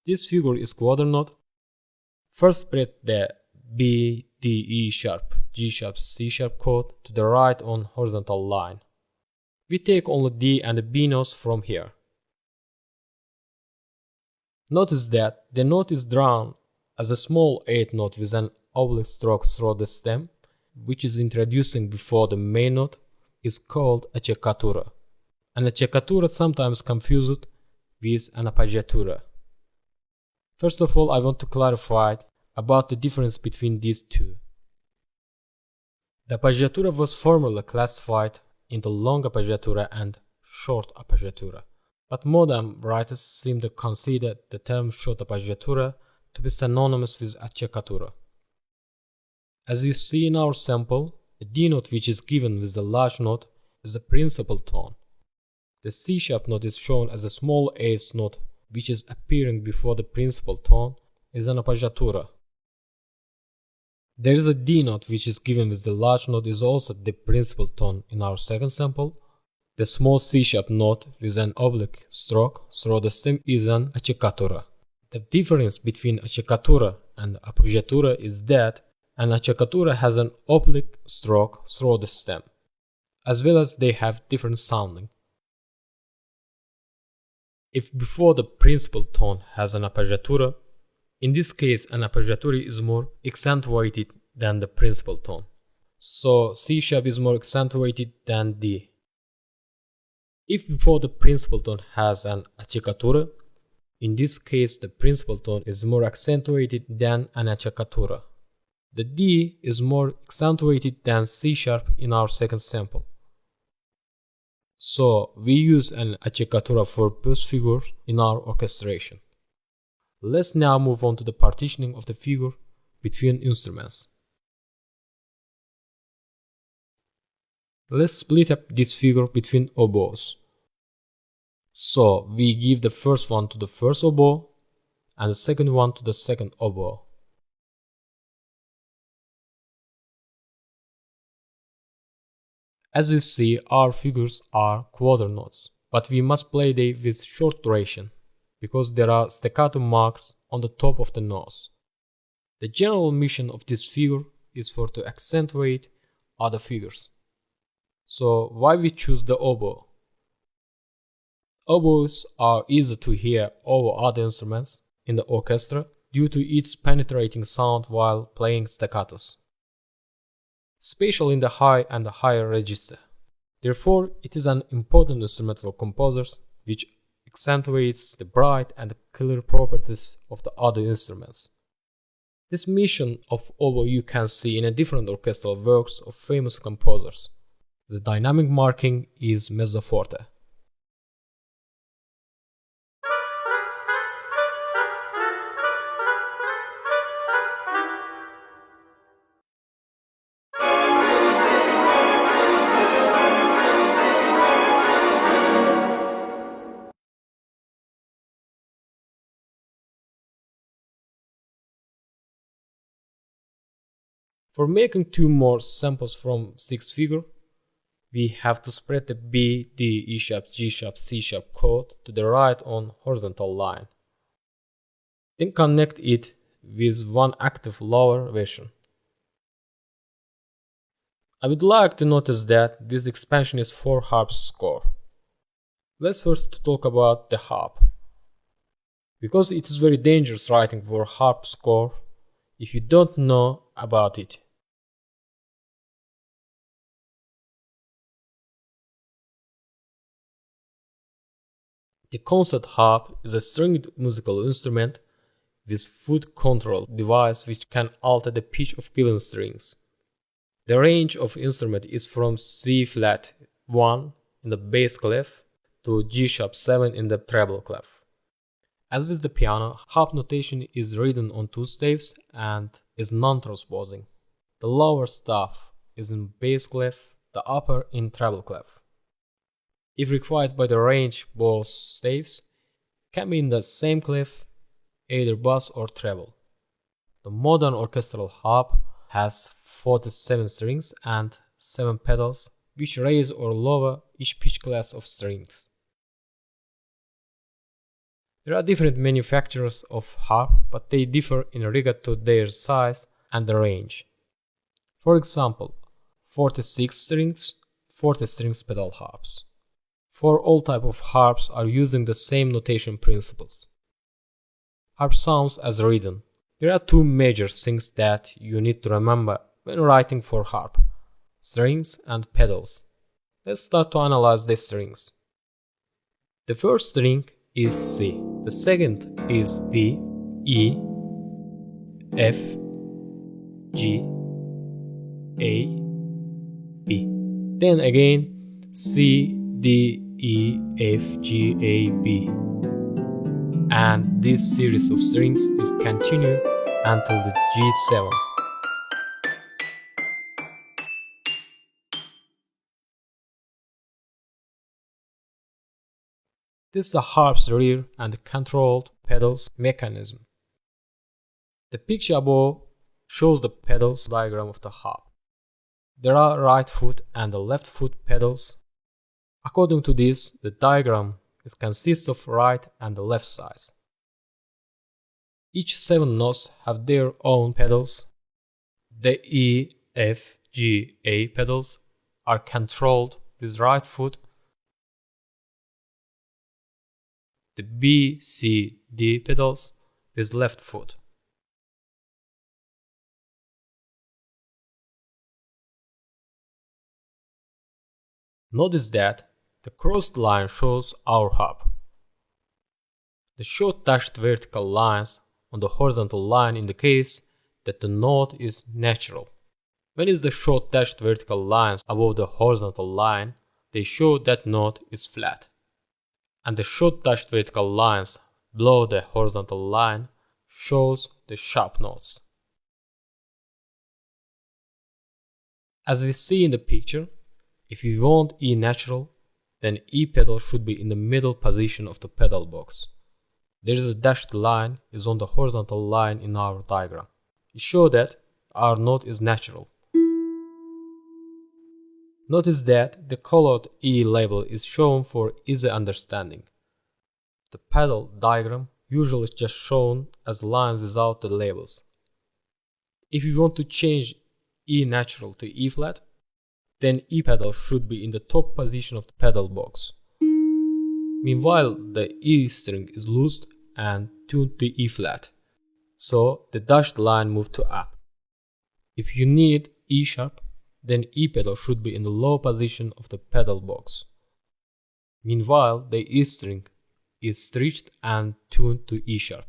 This figure is quarter note. First spread the B, D, E sharp, G sharp, C sharp chord to the right on horizontal line. We take only D and the B notes from here. Notice that the note is drawn as a small 8th note with an oblique stroke through the stem, which is introducing before the main note, is called acciaccatura. An acciaccatura sometimes confused with an appoggiatura. First of all, I want to clarify about the difference between these two. The appoggiatura was formerly classified into long appoggiatura and short appoggiatura, but modern writers seem to consider the term short appoggiatura to be synonymous with acciaccatura. As you see in our sample, the D note which is given with the large note is the principal tone. The C sharp note is shown as a small 8th note which is appearing before the principal tone is an appoggiatura. There is a D note which is given with the large note is also the principal tone in our second sample. The small C sharp note with an oblique stroke through the stem is an acciaccatura. The difference between acciaccatura and appoggiatura is that an acciaccatura has an oblique stroke through the stem, as well as they have different sounding. If before the principal tone has an appoggiatura, in this case an appoggiatura is more accentuated than the principal tone. So C sharp is more accentuated than D. If before the principal tone has an acciaccatura, in this case the principal tone is more accentuated than an acciaccatura. The D is more accentuated than C sharp in our second sample. So we use an acciaccatura for both figures in our orchestration. Let's now move on to the partitioning of the figure between instruments. Let's split up this figure between oboes. So we give the first one to the first oboe and the second one to the second oboe. As you see, our figures are quarter notes, but we must play them with short duration because there are staccato marks on the top of the nose. The general mission of this figure is to accentuate other figures. So why we choose the oboe? Oboes are easy to hear over other instruments in the orchestra due to its penetrating sound while playing staccatos, especially in the high and the higher register. Therefore, it is an important instrument for composers which accentuates the bright and clear properties of the other instruments. This mission of oboe you can see in a different orchestral works of famous composers. The dynamic marking is mezzo forte. For making two more samples from sixth figure, we have to spread the B, D, E sharp, G sharp, C sharp chord to the right on horizontal line. Then connect it with one octave lower version. I would like to notice that this expansion is 4 harps score. Let's first talk about the harp. Because it is very dangerous writing for harp score if you don't know about it. The concert harp is a stringed musical instrument with foot control device which can alter the pitch of given strings. The range of instrument is from C flat 1 in the bass clef to G sharp 7 in the treble clef. As with the piano, harp notation is written on 2 staves and is non-transposing. The lower staff is in bass clef, the upper in treble clef. If required by the range, both staves can be in the same clef, either bass or treble. The modern orchestral harp has 47 strings and 7 pedals, which raise or lower each pitch class of strings. There are different manufacturers of harp, but they differ in regard to their size and the range. For example, 46 strings, 40 strings pedal harps. For all type of harps are using the same notation principles. Harp sounds as written. There are two major things that you need to remember when writing for harp: strings and pedals. Let's start to analyze the strings. The first string is C. The second is D, E, F, G, A, B. Then again C, D, E, F, G, A, B. And this series of strings is continued until the G7. This is the harp's rear and controlled pedals mechanism. The picture above shows the pedals diagram of the harp. There are right foot and the left foot pedals. According to this, the diagram consists of right and the left sides. Each 7 notes have their own pedals. The E, F, G, A pedals are controlled with right foot. The B, C, D pedals with left foot. Notice that the crossed line shows our harp. The short dashed vertical lines on the horizontal line indicates that the note is natural. When is the short dashed vertical lines above the horizontal line, they show that note is flat. And the short dashed vertical lines below the horizontal line shows the sharp notes. As we see in the picture, if you want E natural, then E pedal should be in the middle position of the pedal box. There is a dashed line is on the horizontal line in our diagram. It shows that our note is natural. Notice that the colored E label is shown for easy understanding. The pedal diagram usually is just shown as lines without the labels. If you want to change E natural to E flat, then E pedal should be in the top position of the pedal box. Meanwhile, the E string is loosed and tuned to E flat, so the dashed line moved to up. If you need E sharp, then E pedal should be in the low position of the pedal box. Meanwhile, the E string is stretched and tuned to E sharp.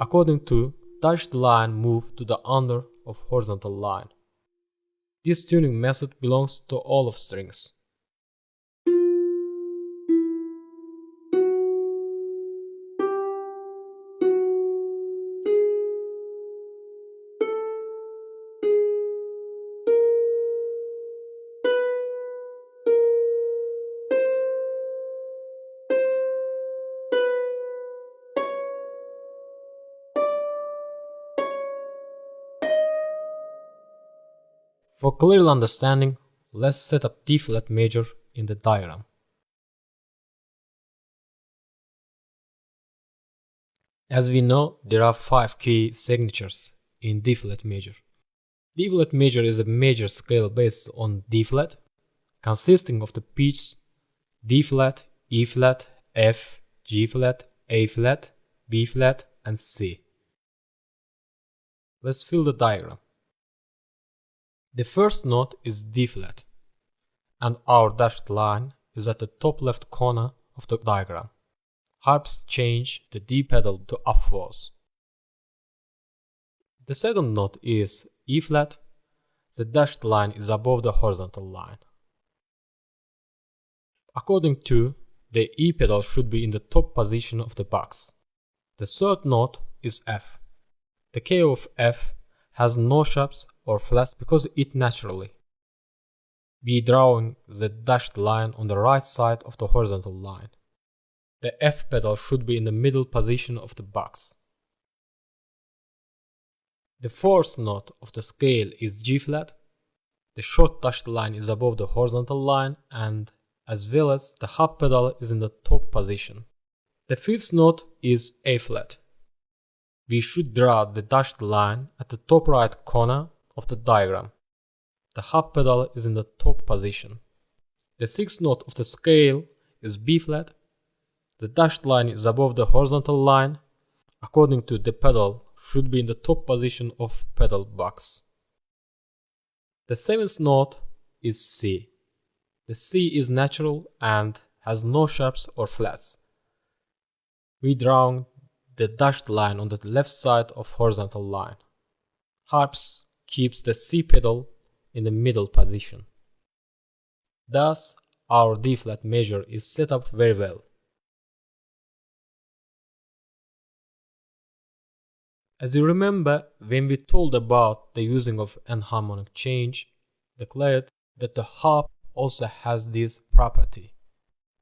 According to dashed line move to the under of horizontal line. This tuning method belongs to all of strings. For clear understanding, let's set up D flat major in the diagram. As we know, there are 5 key signatures in D flat major. D flat major is a major scale based on D flat, consisting of the pitches D flat, E flat, F, G flat, A flat, B flat, and C. Let's fill the diagram. The first note is D flat, and our dashed line is at the top left corner of the diagram. Harps change the D pedal to upwards. The second note is E flat. The dashed line is above the horizontal line. According to, the E pedal should be in the top position of the box. The third note is F. The key of F has no sharps or flats because it naturally. We drawing the dashed line on the right side of the horizontal line. The F pedal should be in the middle position of the box. The fourth note of the scale is G flat. The short dashed line is above the horizontal line, and as well as the harp pedal is in the top position. The fifth note is A flat. We should draw the dashed line at the top right corner of the diagram. The harp pedal is in the top position. The sixth note of the scale is B flat. The dashed line is above the horizontal line. According to the pedal, should be in the top position of pedal box. The seventh note is C. The C is natural and has no sharps or flats. We draw the dashed line on the left side of horizontal line. Harps keeps the C pedal in the middle position. Thus, our D flat measure is set up very well. As you remember, when we told about the using of enharmonic change, declared that the harp also has this property.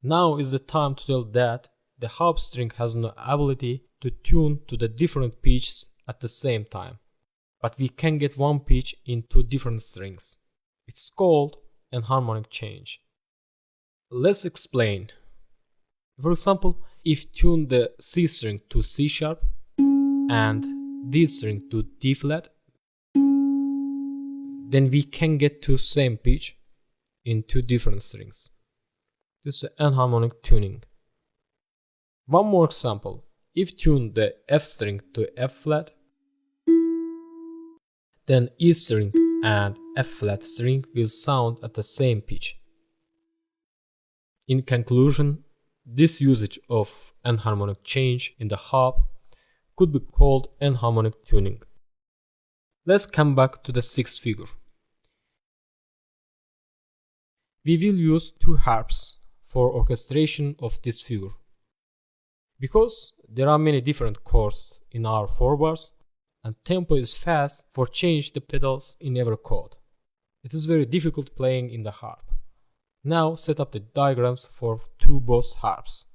Now is the time to tell that the harp string has no ability to tune to the different pitches at the same time, but we can get one pitch in two different strings. It's called enharmonic change. Let's explain. For example, if tune the C string to C sharp and D string to D flat, then we can get two same pitch in two different strings. This is enharmonic tuning. One more example. If tune the F string to F flat, then E string and F flat string will sound at the same pitch. In conclusion, this usage of enharmonic change in the harp could be called enharmonic tuning. Let's come back to the sixth figure. We will use two harps for orchestration of this figure. Because there are many different chords in our four bars and tempo is fast for change the pedals in every chord. It is very difficult playing in the harp. Now set up the diagrams for two boss harps.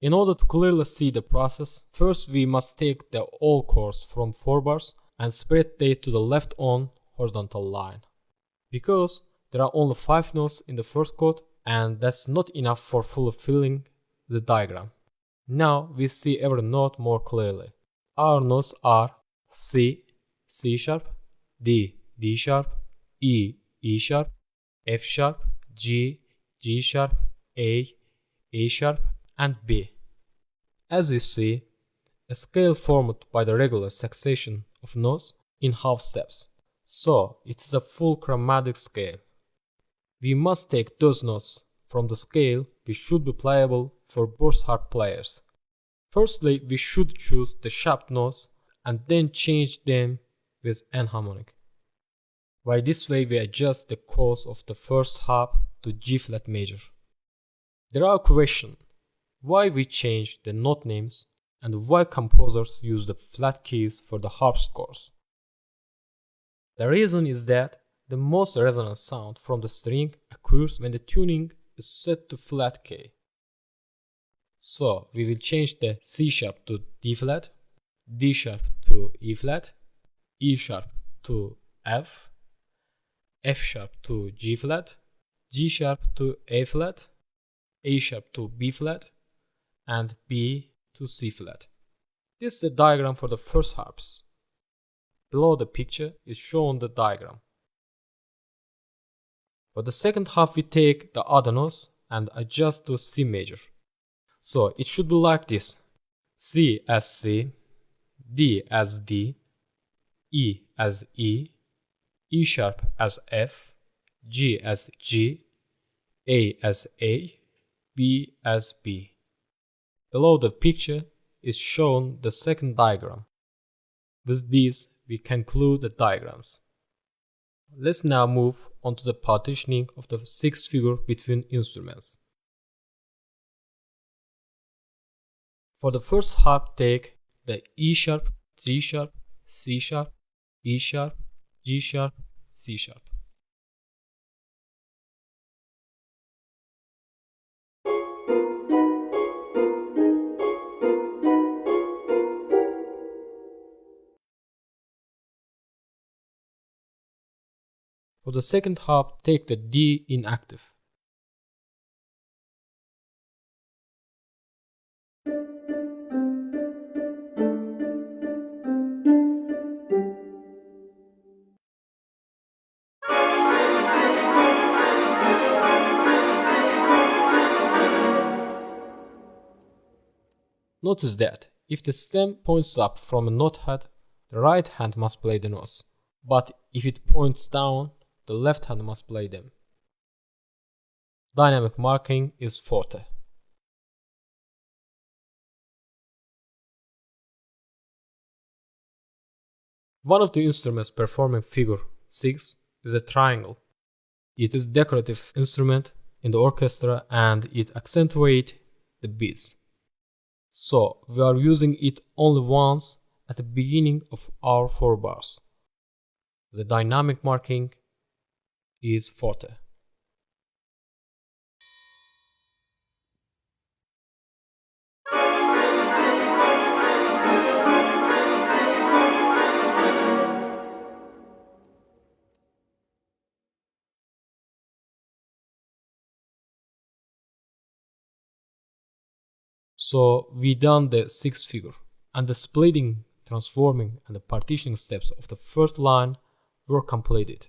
In order to clearly see the process, first we must take the all chords from 4 bars and spread they to the left on horizontal line. Because there are only 5 notes in the first chord and that's not enough for fully filling the diagram. Now we see every note more clearly. Our notes are C, C sharp, D, D sharp, E, E sharp, F sharp, G, G sharp, A sharp, and B. As you see, a scale formed by the regular succession of notes in half steps, so it is a full chromatic scale. We must take those notes from the scale which should be playable for both harp players. Firstly, we should choose the sharp notes and then change them with enharmonic. By this way we adjust the chords of the first harp to G flat major. There are questions why we change the note names and why composers use the flat keys for the harp scores. The reason is that the most resonant sound from the string occurs when the tuning is set to flat key. So we will change the C sharp to D flat, D sharp to E flat, E sharp to F, F sharp to G flat, G sharp to A flat, A sharp to B flat, and B to C flat. This is the diagram for the first harps. Below the picture is shown the diagram. For the second half we take the other notes and adjust to C major. So it should be like this: C as C, D as D, E as E, E sharp as F, G as G, A as A, B as B. Below the picture is shown the second diagram. With these we conclude the diagrams. Let's now move on to the partitioning of the sixth figure between instruments. For the first harp take the E sharp, G sharp, C sharp, E sharp, G sharp, C sharp. For the second harp, take the D in octave. Notice that if the stem points up from a note head, the right hand must play the notes, but if it points down, the left hand must play them. Dynamic marking is forte. One of the instruments performing figure 6 is a triangle. It is a decorative instrument in the orchestra and it accentuates the beats. So we are using it only once at the beginning of our 4 bars. The dynamic marking is forte. So we done the 6th figure, and the splitting, transforming and the partitioning steps of the first line were completed.